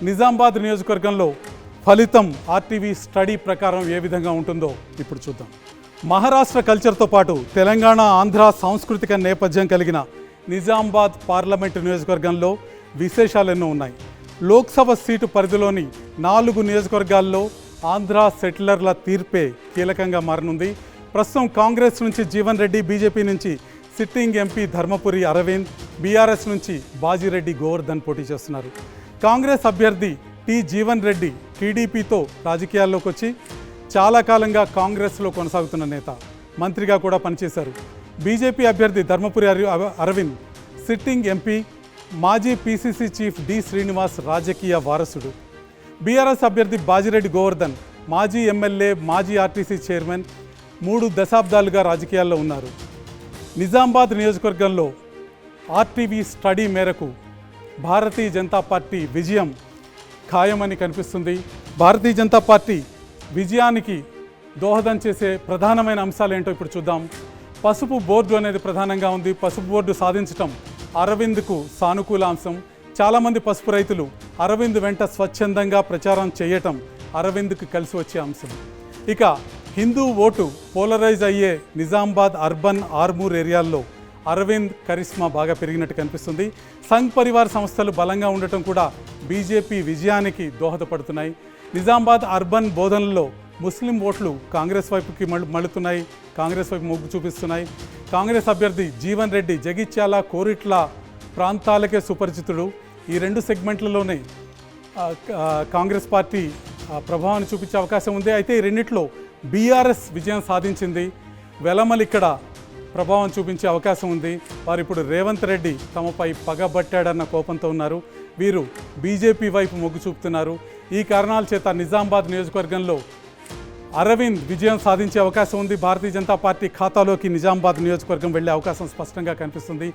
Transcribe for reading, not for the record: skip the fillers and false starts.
నిజామాబాద్ నియోజకవర్గంలో ఫలితం RTV study ప్రకారం ఏ విధంగా ఉంటుందో ఇప్పుడు చూద్దాం. మహారాష్ట్ర కల్చర్తో పాటు తెలంగాణ ఆంధ్ర సాంస్కృతిక నేపథ్యం కలిగిన నిజామాబాద్ పార్లమెంటు నియోజకవర్గంలో విశేషాలు ఎన్నో ఉన్నాయి. లోక్సభ సీటు పరిధిలోని 4 నియోజకవర్గాల్లో ఆంధ్ర సెటిలర్ల తీర్పే కీలకంగా మారనుంది. ప్రస్తుతం కాంగ్రెస్ నుంచి జీవన్ రెడ్డి, బీజేపీ నుంచి sitting MP Dharmapuri Arvind, BRS నుంచి బాజిరెడ్డి గోవర్ధన్ పోటీ చేస్తున్నారు. కాంగ్రెస్ అభ్యర్థి టి జీవన్ రెడ్డి టీడీపీతో రాజకీయాల్లోకి వచ్చి చాలా కాలంగా కాంగ్రెస్లో కొనసాగుతున్న నేత, మంత్రిగా కూడా పనిచేశారు. బీజేపీ అభ్యర్థి ధర్మపురి అరవింద్ సిట్టింగ్ ఎంపీ, మాజీ పీసీసీ చీఫ్ డి శ్రీనివాస్ రాజకీయ వారసుడు. బీఆర్ఎస్ అభ్యర్థి బాజిరెడ్డి గోవర్ధన్ మాజీ ఎమ్మెల్యే, మాజీ ఆర్టీసీ చైర్మన్, 3 దశాబ్దాలుగా రాజకీయాల్లో ఉన్నారు. నిజామాబాద్ నియోజకవర్గంలో ఆర్టీవీ స్టడీ మేరకు భారతీయ జనతా పార్టీ విజయం ఖాయమని కనిపిస్తుంది. భారతీయ జనతా పార్టీ విజయానికి దోహదం చేసే ప్రధానమైన అంశాలు ఏంటో ఇప్పుడు చూద్దాం. పసుపు బోర్డు అనేది ప్రధానంగా ఉంది. పసుపు బోర్డు సాధించటం అరవింద్కు సానుకూల అంశం. చాలామంది పసుపు రైతులు అరవింద్ వెంట స్వచ్ఛందంగా ప్రచారం చేయటం అరవింద్కు కలిసి వచ్చే అంశం. ఇక హిందూ ఓటు పోలరైజ్ అయ్యే నిజామాబాద్ అర్బన్, ఆర్మూర్ ఏరియాల్లో అరవింద్ కరిష్మా బాగా పెరిగినట్టు కనిపిస్తుంది. సంఘ్ పరివార్ సంస్థలు బలంగా ఉండటం కూడా బీజేపీ విజయానికి దోహదపడుతున్నాయి. నిజామాబాద్ అర్బన్ బోధనలో ముస్లిం ఓట్లు కాంగ్రెస్ వైపుకి మళ్ళుతున్నాయి, కాంగ్రెస్ వైపు మొగ్గు చూపిస్తున్నాయి. కాంగ్రెస్ అభ్యర్థి జీవన్ రెడ్డి జగిత్యాల, కోరిట్ల ప్రాంతాలకే సుపరిచితుడు. ఈ 2 సెగ్మెంట్లలోనే కాంగ్రెస్ పార్టీ ప్రభావాన్ని చూపించే అవకాశం ఉంది. అయితే ఈ రెండిట్లో బీఆర్ఎస్ విజయం సాధించింది. వెలమల్ ఇక్కడ ప్రభావం చూపించే అవకాశం ఉంది. వారు ఇప్పుడు రేవంత్ రెడ్డి తమపై పగబట్టాడన్న కోపంతో ఉన్నారు. వీరు బీజేపీ వైపు మొగ్గు చూపుతున్నారు. ఈ కారణాల చేత నిజామాబాద్ నియోజకవర్గంలో అరవింద్ విజయం సాధించే అవకాశం ఉంది. భారతీయ జనతా పార్టీ ఖాతాలోకి నిజామాబాద్ నియోజకవర్గం వెళ్లే అవకాశం స్పష్టంగా కనిపిస్తుంది.